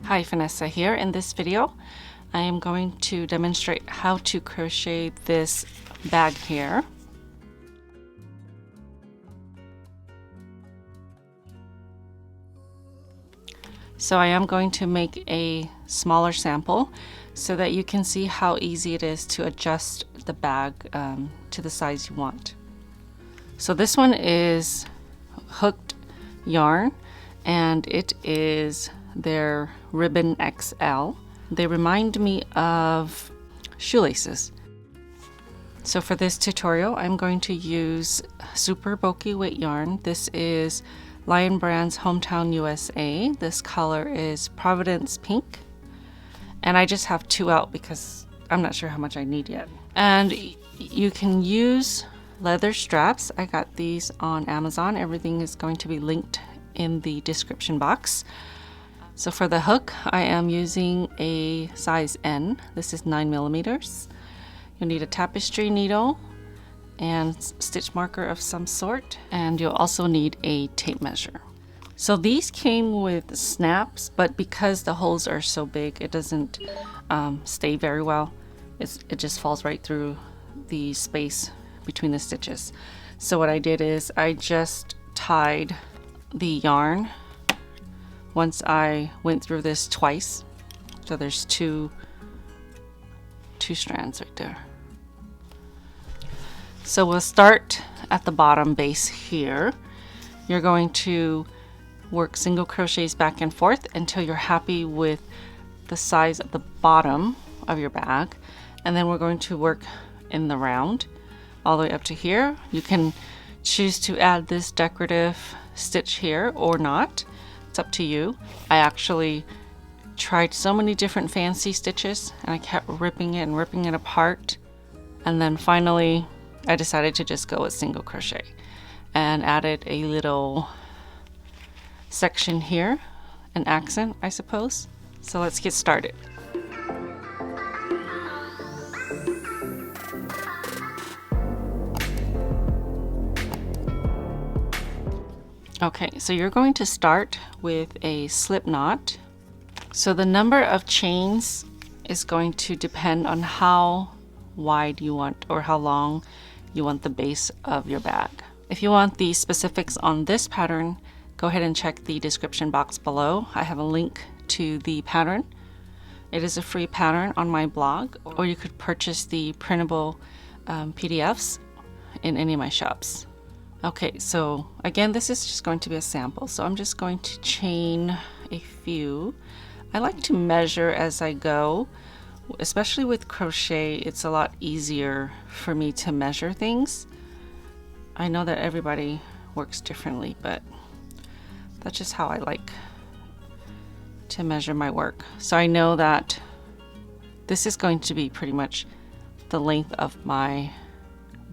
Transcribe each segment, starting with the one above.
Hi, Phanessa here. In this video, I am going to demonstrate how to crochet this bag here. So I am going to make a smaller sample so that you can see how easy it is to adjust the bag to the size you want. So this one is hooked yarn, and it is their ribbon XL. They remind me of shoelaces. So for this tutorial, I'm going to use super bulky weight yarn. This is Lion Brand's Hometown USA. This color is Providence Pink, and I just have 2 out because I'm not sure how much I need yet. And you can use leather straps. I got these on Amazon. Everything is going to be linked in the description box. So for the hook, I am using a size N. This is 9mm. You'll need a tapestry needle and stitch marker of some sort, and you'll also need a tape measure. So these came with snaps, but because the holes are so big, it doesn't stay very well. It just falls right through the space between the stitches. So what I did is I just tied the yarn once I went through this twice. So there's two strands right there. So we'll start at the bottom base here. You're going to work single crochets back and forth until you're happy with the size of the bottom of your bag, and then we're going to work in the round all the way up to here. You can choose to add this decorative stitch here or not. It's up to you. I actually tried so many different fancy stitches, and I kept ripping it and ripping it apart, and then finally I decided to just go with single crochet and added a little section here, an accent, I suppose. So let's get started. Okay, so you're going to start with a slip knot. So the number of chains is going to depend on how wide you want or how long you want the base of your bag. If you want the specifics on this pattern, go ahead and check the description box below. I have a link to the pattern. It is a free pattern on my blog, or you could purchase the printable PDFs in any of my shops. Okay, so again, this is just going to be a sample, so I'm just going to chain a few. I like to measure as I go, especially with crochet. It's a lot easier for me to measure things. I know that everybody works differently, but that's just how I like to measure my work. So I know that this is going to be pretty much the length of my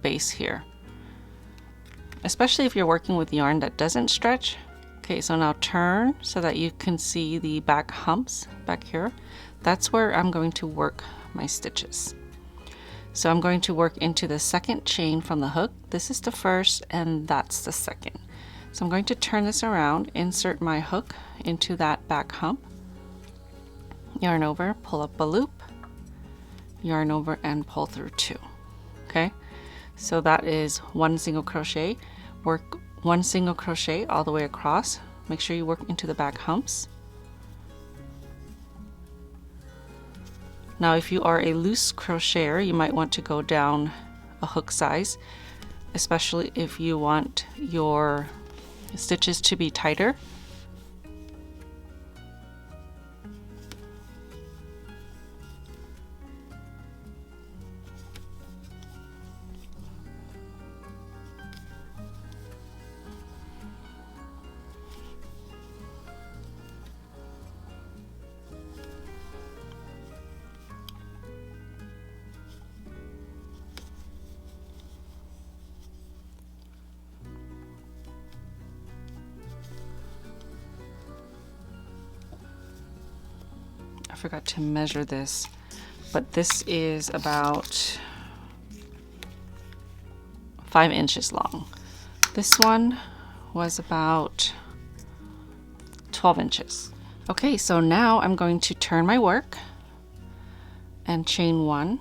base here, especially if you're working with yarn that doesn't stretch. Okay, so now turn so that you can see the back humps back here. That's where I'm going to work my stitches. So I'm going to work into the second chain from the hook. This is the first and that's the second. So I'm going to turn this around, insert my hook into that back hump, yarn over, pull up a loop, yarn over and pull through 2. Okay, so that is 1 single crochet. Work 1 single crochet all the way across. Make sure you work into the back humps. Now if you are a loose crocheter, you might want to go down a hook size, especially if you want your stitches to be tighter. I forgot to measure this, but this is about 5 inches long. This one was about 12 inches. Okay, so now I'm going to turn my work and chain 1.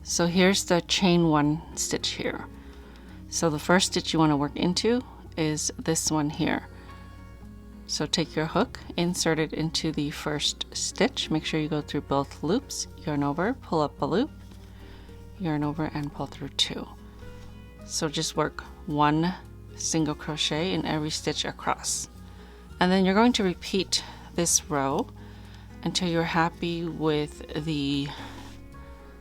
So here's the chain 1 stitch here. So the first stitch you want to work into is this one here. So take your hook, insert it into the first stitch. Make sure you go through both loops, yarn over, pull up a loop, yarn over, and pull through 2. So just work 1 single crochet in every stitch across. And then you're going to repeat this row until you're happy with the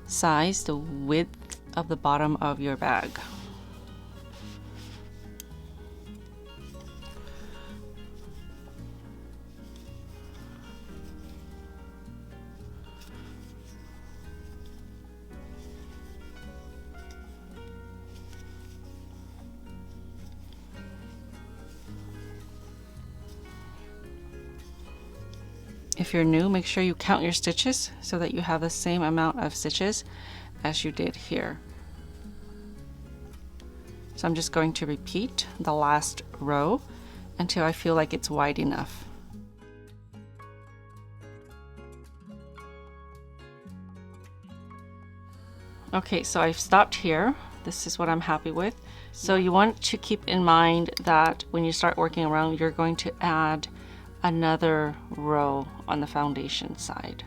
size, the width of the bottom of your bag. If you're new, make sure you count your stitches so that you have the same amount of stitches as you did here. So I'm just going to repeat the last row until I feel like it's wide enough. Okay, so I've stopped here. This is what I'm happy with. So you want to keep in mind that when you start working around, you're going to add another row on the foundation side.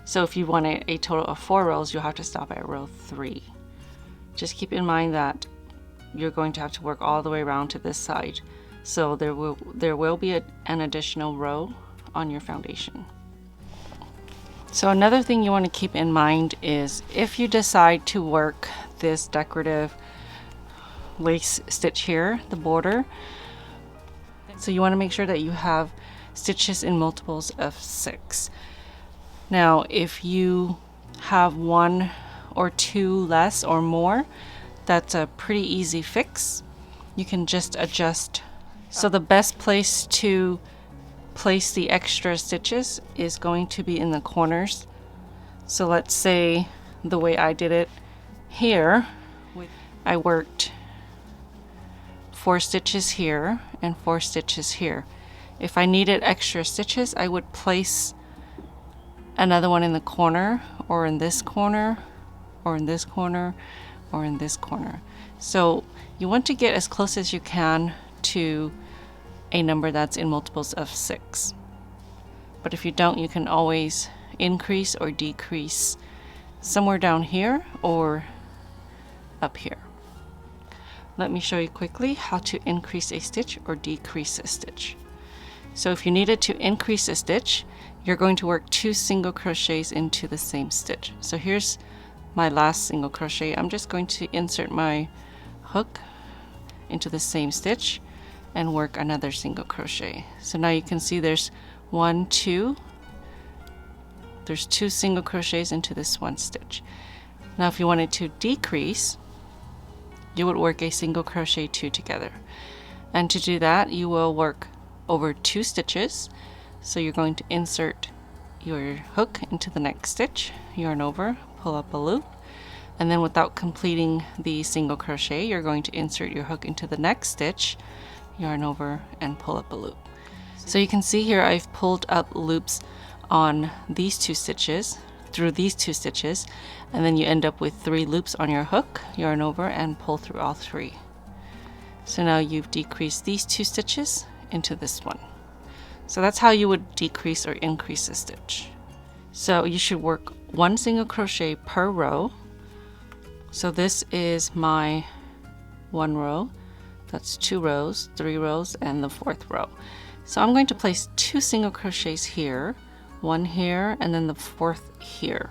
So if you want a total of 4 rows, you'll have to stop at row 3. Just keep in mind that you're going to have to work all the way around to this side. So there will be an additional row on your foundation. So another thing you want to keep in mind is if you decide to work this decorative lace stitch here, the border, so you want to make sure that you have stitches in multiples of 6. Now, if you have 1 or 2 less or more, that's a pretty easy fix. You can just adjust. So the best place to place the extra stitches is going to be in the corners. So let's say the way I did it here, I worked 4 stitches here and 4 stitches here. If I needed extra stitches, I would place another one in the corner, or in this corner, or in this corner, or in this corner. So you want to get as close as you can to a number that's in multiples of 6. But if you don't, you can always increase or decrease somewhere down here or up here. Let me show you quickly how to increase a stitch or decrease a stitch. So if you needed to increase a stitch, you're going to work 2 single crochets into the same stitch. So here's my last single crochet. I'm just going to insert my hook into the same stitch and work another single crochet. So now you can see there's 1, 2. There's 2 single crochets into this one stitch. Now if you wanted to decrease, you would work a single crochet 2 together. And to do that, you will work over 2 stitches. So you're going to insert your hook into the next stitch, yarn over, pull up a loop, and then without completing the single crochet, you're going to insert your hook into the next stitch, yarn over, and pull up a loop. So you can see here I've pulled up loops on these 2 stitches, through these 2 stitches, and then you end up with 3 loops on your hook, yarn over, and pull through all 3. So now you've decreased these 2 stitches into this one. So that's how you would decrease or increase a stitch. So you should work 1 single crochet per row. So this is my 1 row, that's 2 rows, 3 rows, and the 4th row. So I'm going to place 2 single crochets here, 1 here, and then the 4th here.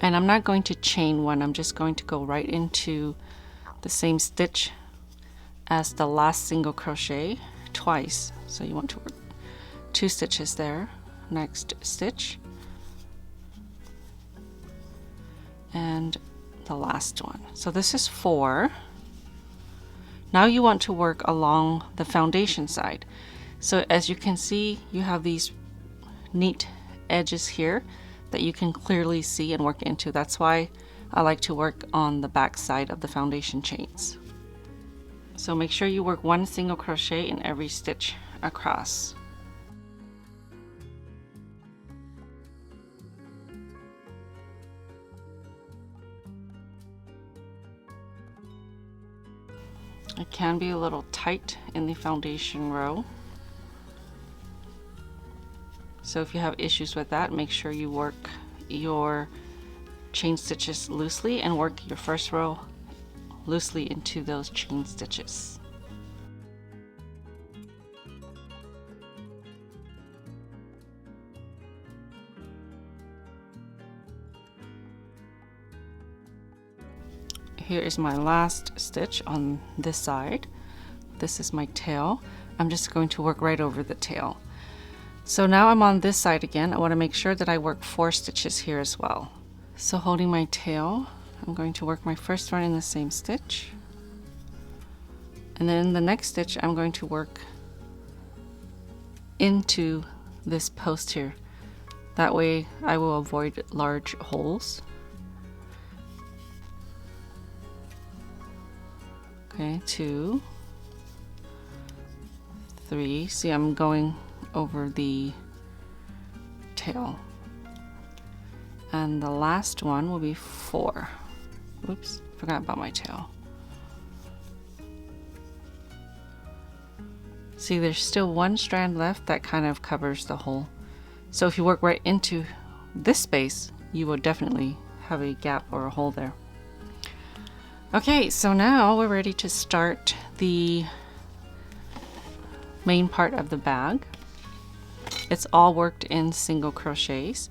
And I'm not going to chain 1, I'm just going to go right into the same stitch as the last single crochet twice. So you want to work 2 stitches there, next stitch, and the last one. So this is 4. Now you want to work along the foundation side. So as you can see, you have these neat edges here that you can clearly see and work into. That's why I like to work on the back side of the foundation chains. So make sure you work 1 single crochet in every stitch across. It can be a little tight in the foundation row. So if you have issues with that, make sure you work your chain stitches loosely and work your first row loosely into those chain stitches. Here is my last stitch on this side. This is my tail. I'm just going to work right over the tail. So now I'm on this side again. I want to make sure that I work 4 stitches here as well. So holding my tail, I'm going to work my first one in the same stitch. And then the next stitch, I'm going to work into this post here. That way I will avoid large holes. Okay, 2, 3. See, I'm going over the tail. And the last one will be 4. Oops, forgot about my tail. See, there's still 1 strand left that kind of covers the hole. So if you work right into this space, you will definitely have a gap or a hole there. Okay, so now we're ready to start the main part of the bag. It's all worked in single crochets.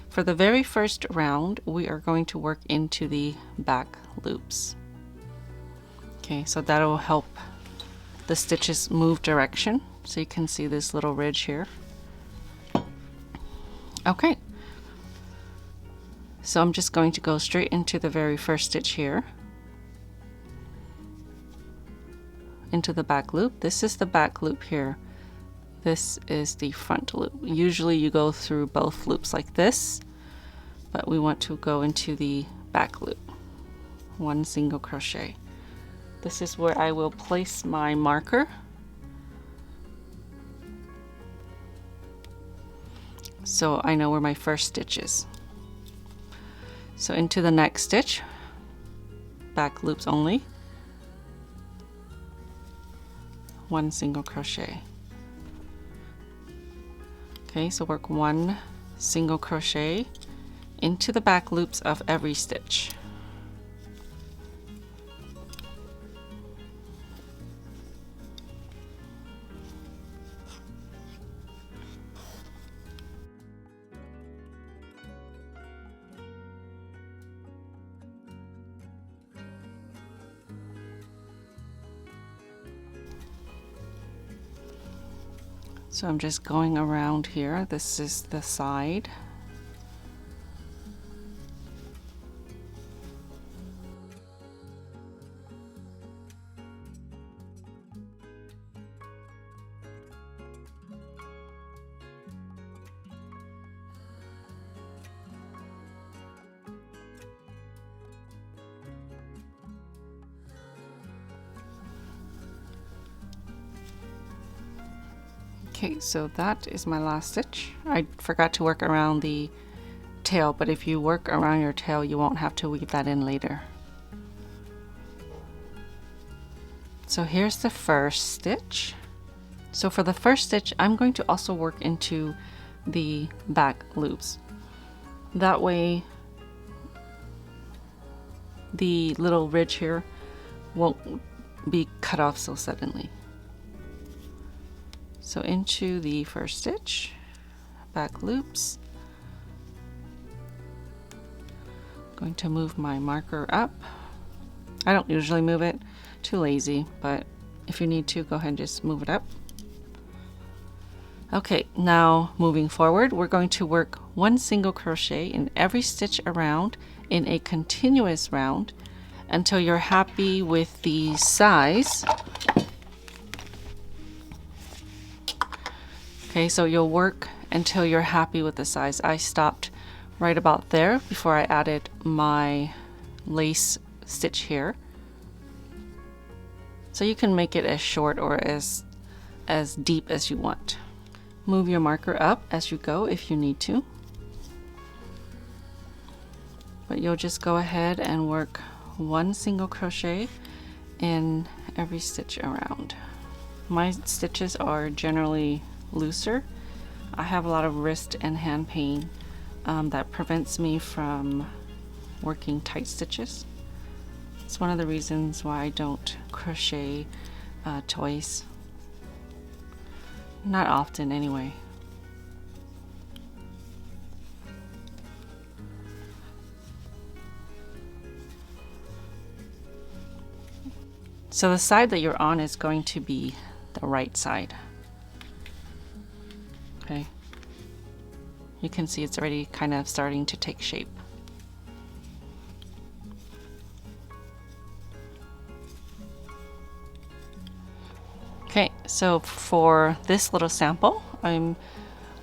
For the very first round, we are going to work into the back loops. Okay, so that'll help the stitches move direction. So you can see this little ridge here. Okay, so I'm just going to go straight into the very first stitch here. Into the back loop. This is the back loop here. This is the front loop. Usually you go through both loops like this, but we want to go into the back loop. 1 single crochet. This is where I will place my marker. So I know where my first stitch is. So into the next stitch, back loops only. 1 single crochet. Okay, so work 1 single crochet into the back loops of every stitch. So I'm just going around here. This is the side. Okay, so that is my last stitch. I forgot to work around the tail, but if you work around your tail, you won't have to weave that in later. So here's the first stitch. So for the first stitch, I'm going to also work into the back loops. That way, the little ridge here won't be cut off so suddenly. So into the first stitch, back loops. I'm going to move my marker up. I don't usually move it, too lazy, but if you need to, go ahead and just move it up. Okay, now moving forward, we're going to work 1 single crochet in every stitch around in a continuous round until you're happy with the size. Okay, so you'll work until you're happy with the size. I stopped right about there before I added my lace stitch here. So you can make it as short or as deep as you want. Move your marker up as you go if you need to. But you'll just go ahead and work one single crochet in every stitch around. My stitches are generally looser. I have a lot of wrist and hand pain that prevents me from working tight stitches. It's one of the reasons why I don't crochet toys. Not often anyway. So the side that you're on is going to be the right side. Okay. You can see it's already kind of starting to take shape. Okay, so for this little sample, I'm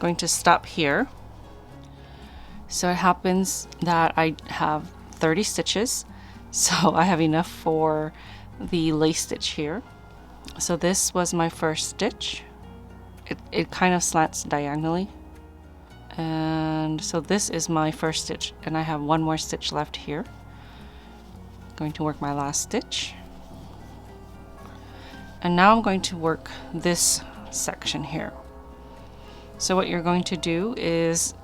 going to stop here. So it happens that I have 30 stitches, so I have enough for the lace stitch here. So this was my first stitch. It kind of slants diagonally. And so this is my first stitch, and I have one more stitch left here. Going to work my last stitch. And now I'm going to work this section here. So what you're going to do is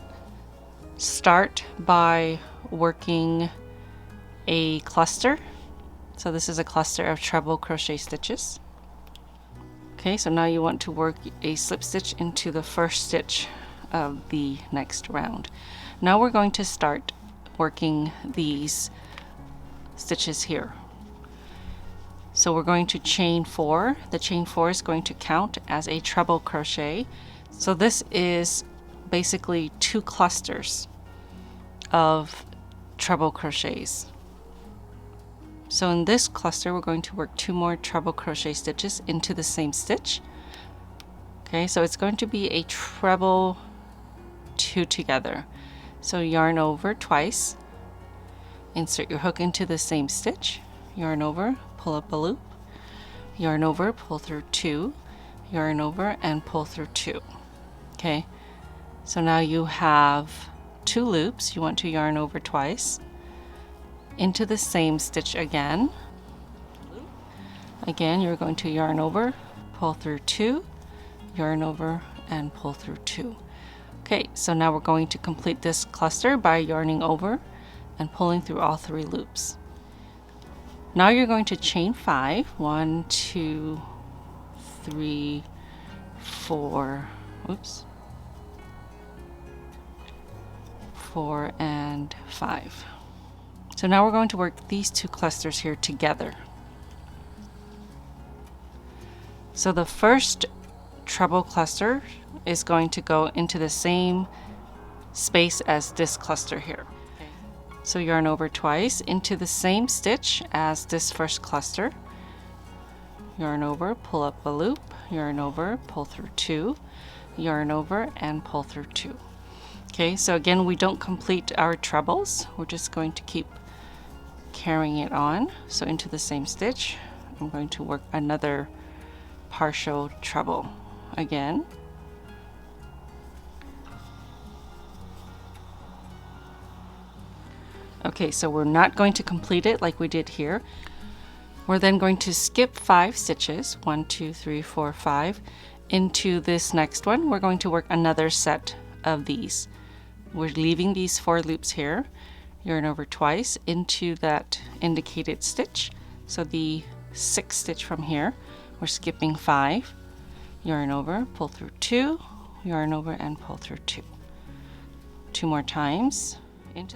start by working a cluster. So this is a cluster of treble crochet stitches. Okay, so now you want to work a slip stitch into the first stitch of the next round. Now we're going to start working these stitches here. So we're going to chain 4. The chain 4 is going to count as a treble crochet. So this is basically 2 clusters of treble crochets. So in this cluster, we're going to work 2 more treble crochet stitches into the same stitch. Okay, so it's going to be a treble 2 together. So yarn over twice, insert your hook into the same stitch, yarn over, pull up a loop, yarn over, pull through 2, yarn over, and pull through 2. Okay, so now you have 2 loops. You want to yarn over twice, into the same stitch again. Again, you're going to yarn over, pull through 2, yarn over, and pull through 2. Okay, so now we're going to complete this cluster by yarning over and pulling through all 3 loops. Now you're going to chain 5. 1, 2, 3, 4. Oops. 4 and 5. So now we're going to work these 2 clusters here together. So the first treble cluster is going to go into the same space as this cluster here. So yarn over twice into the same stitch as this first cluster, yarn over, pull up a loop, yarn over, pull through 2, yarn over, and pull through 2. Okay, so again, we don't complete our trebles. We're just going to keep carrying it on. So into the same stitch, I'm going to work another partial treble again. Okay, so we're not going to complete it like we did here. We're then going to skip 5 stitches, 1, 2, 3, 4, 5, into this next one. We're going to work another set of these. We're leaving these 4 loops here, yarn over twice into that indicated stitch. So the 6th stitch from here, we're skipping 5, yarn over, pull through 2, yarn over, and pull through 2. 2 more times.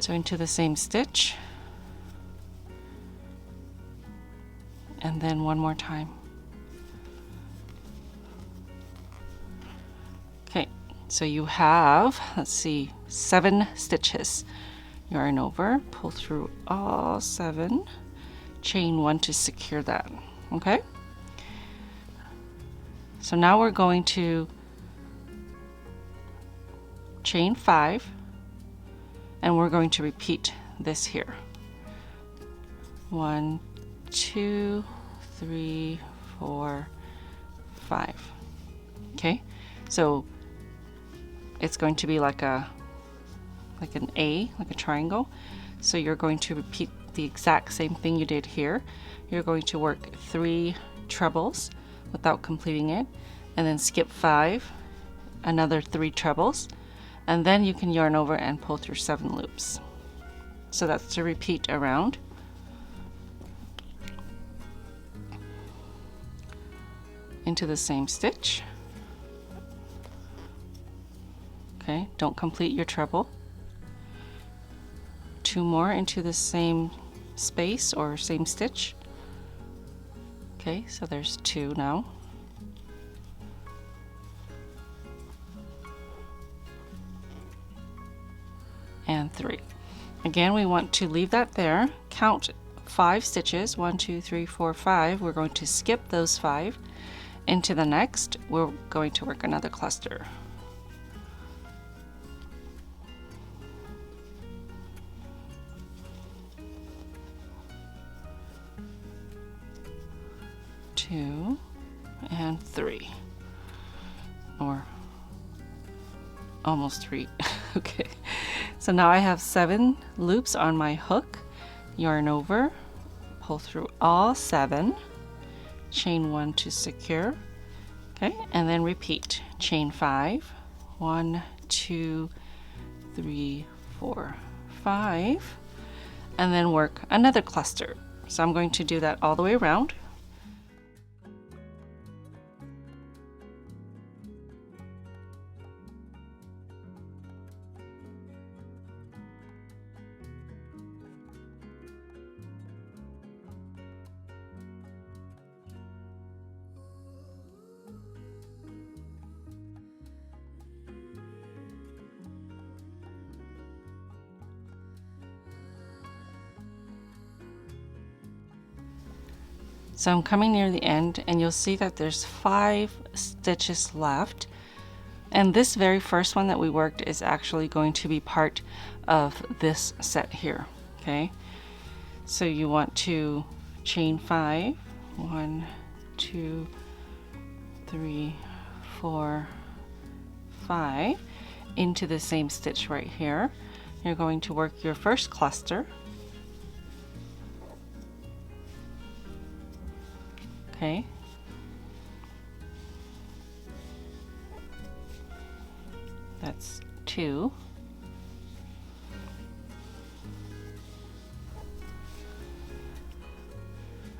So into the same stitch, and then 1 more time. Okay, so you have, let's see, 7 stitches. Yarn over, pull through all 7, chain 1 to secure that. Okay, so now we're going to chain 5, and we're going to repeat this here. 1, 2, 3, 4, 5. Okay, so it's going to be like an A, like a triangle. So you're going to repeat the exact same thing you did here. You're going to work 3 trebles without completing it, and then skip 5, another 3 trebles, and then you can yarn over and pull through 7 loops. So that's to repeat around. Into the same stitch. Okay, don't complete your treble. 2 more into the same space or same stitch. Okay, so there's 2 now. And 3. Again, we want to leave that there. Count 5 stitches. 1, 2, 3, 4, 5. We're going to skip those 5. Into the next, we're going to work another cluster. Two and 3, or almost 3. Okay, so now I have 7 loops on my hook. Yarn over, pull through all 7, chain 1 to secure. Okay, and then repeat. Chain 5, 1, 2, 3, 4, 5, and then work another cluster. So I'm going to do that all the way around. So I'm coming near the end, and you'll see that there's 5 stitches left. And this very first one that we worked is actually going to be part of this set here. Okay, so you want to chain 5, 1, 2, 3, 4, 5 into the same stitch right here. You're going to work your first cluster. Okay, that's 2.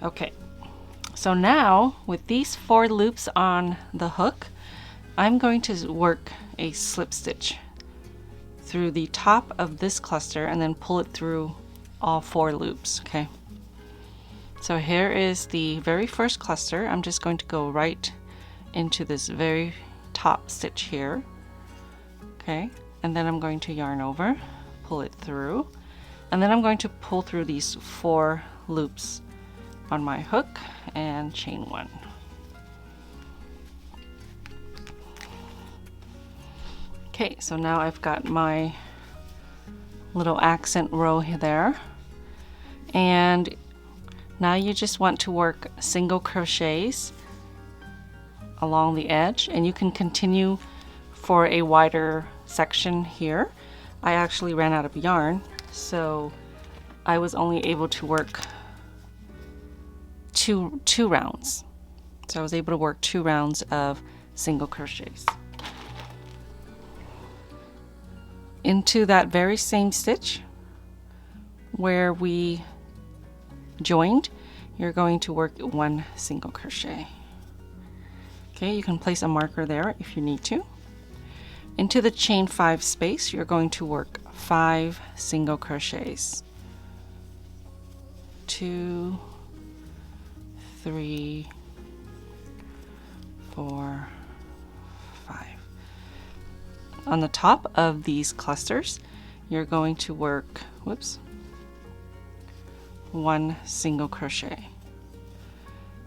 Okay, so now with these 4 loops on the hook, I'm going to work a slip stitch through the top of this cluster and then pull it through all 4 loops. Okay, so here is the very first cluster. I'm just going to go right into this very top stitch here. Okay, and then I'm going to yarn over, pull it through, and then I'm going to pull through these 4 loops on my hook and chain 1. Okay, so now I've got my little accent row there, and now you just want to work single crochets along the edge, and you can continue for a wider section here. I actually ran out of yarn, so I was only able to work two rounds. So I was able to work 2 rounds of single crochets. Into that very same stitch where we joined, you're going to work 1 single crochet. Okay, you can place a marker there if you need to. Into the chain 5 space, you're going to work 5 single crochets. 2, 3, 4, 5. On the top of these clusters, you're going to work, 1 single crochet.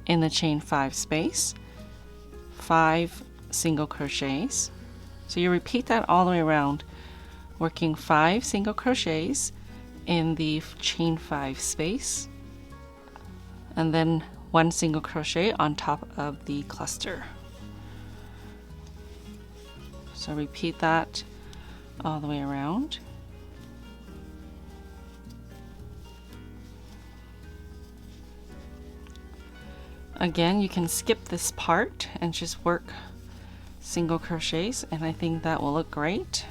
In the chain 5 space, 5 single crochets. So you repeat that all the way around, working 5 single crochets in the chain 5 space, and then 1 single crochet on top of the cluster. So repeat that all the way around. Again, you can skip this part and just work single crochets, and I think that will look great.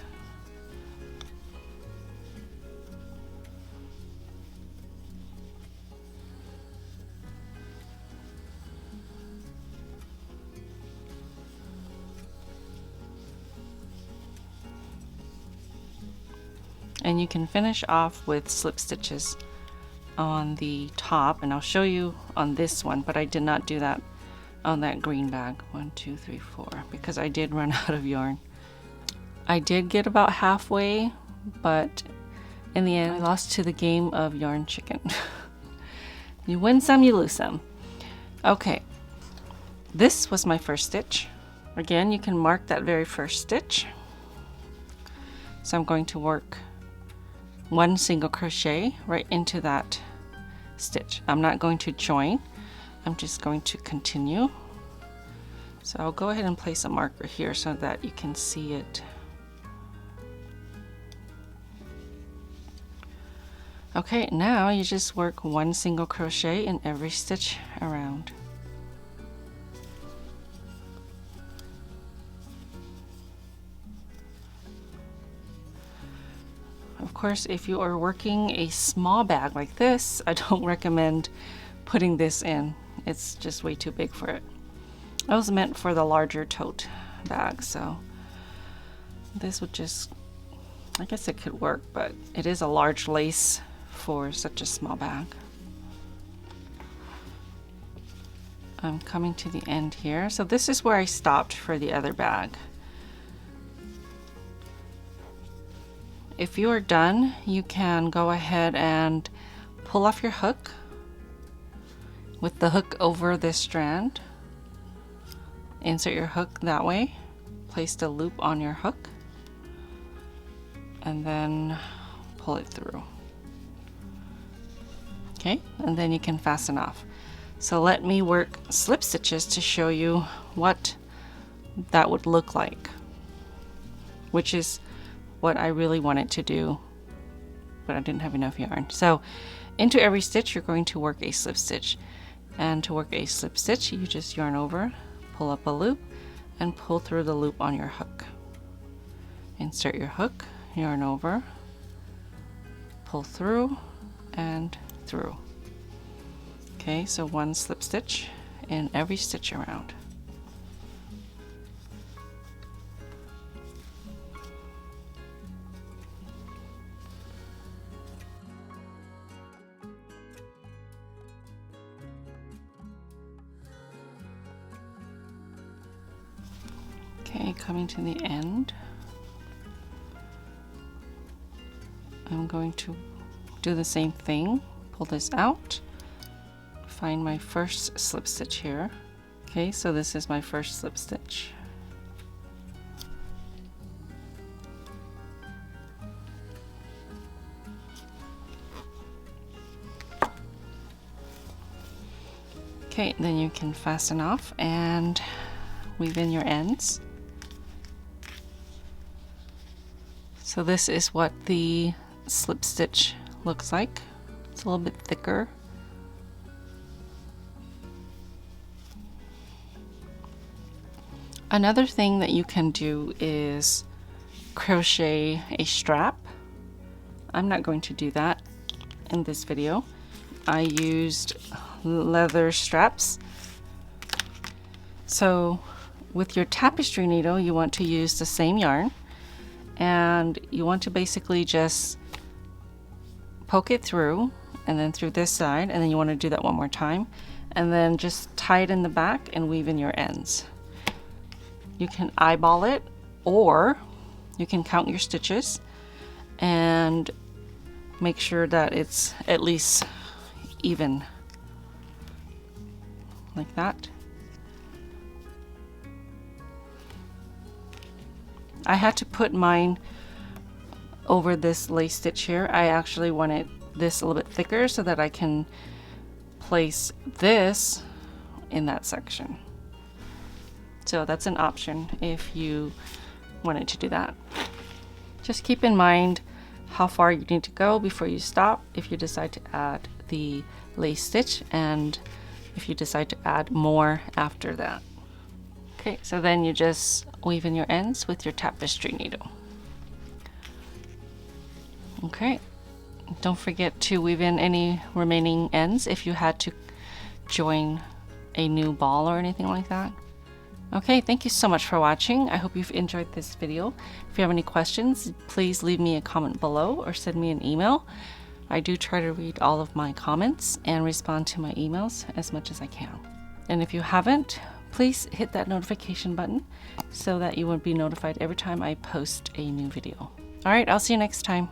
And you can finish off with slip stitches on the top, and I'll show you on this one, but I did not do that on that green bag. 1, 2, 3, 4, because I did run out of yarn. I did get about halfway, but in the end I lost to the game of yarn chicken. You win some, you lose some. Okay, this was my first stitch. Again, you can mark that very first stitch. So I'm going to work 1 single crochet right into that stitch. I'm not going to join, I'm just going to continue. So I'll go ahead and place a marker here so that you can see it. Okay, now you just work 1 single crochet in every stitch around. Of course, if you are working a small bag like this, I don't recommend putting this in. It's just way too big for it. It was meant for the larger tote bag, so this would just, I guess it could work, but it is a large lace for such a small bag. I'm coming to the end here. So this is where I stopped for the other bag. If you are done, you can go ahead and pull off your hook with the hook over this strand. Insert your hook that way, place the loop on your hook, and then pull it through. Okay, and then you can fasten off. So let me work slip stitches to show you what that would look like, which is what I really wanted to do, but I didn't have enough yarn. So into every stitch you're going to work a slip stitch, and to work a slip stitch you just yarn over, pull up a loop, and pull through the loop on your hook. Insert your hook, yarn over, pull through, and through. Okay, so 1 slip stitch in every stitch around. Okay, coming to the end, I'm going to do the same thing. Pull this out, find my first slip stitch here. Okay, so this is my first slip stitch. Okay, then you can fasten off and weave in your ends. So this is what the slip stitch looks like. It's a little bit thicker. Another thing that you can do is crochet a strap. I'm not going to do that in this video. I used leather straps. So with your tapestry needle, you want to use the same yarn, and you want to basically just poke it through and then through this side, and then you want to do that one more time, and then just tie it in the back and weave in your ends. You can eyeball it, or you can count your stitches and make sure that it's at least even, like that. I had to put mine over this lace stitch here. I actually wanted this a little bit thicker so that I can place this in that section. So that's an option if you wanted to do that. Just keep in mind how far you need to go before you stop if you decide to add the lace stitch, and if you decide to add more after that. Okay, so then you just weave in your ends with your tapestry needle. Okay, don't forget to weave in any remaining ends if you had to join a new ball or anything like that. Okay, thank you so much for watching. I hope you've enjoyed this video. If you have any questions, please leave me a comment below or send me an email. I do try to read all of my comments and respond to my emails as much as I can. And if you haven't, please hit that notification button so that you will be notified every time I post a new video. All right, I'll see you next time.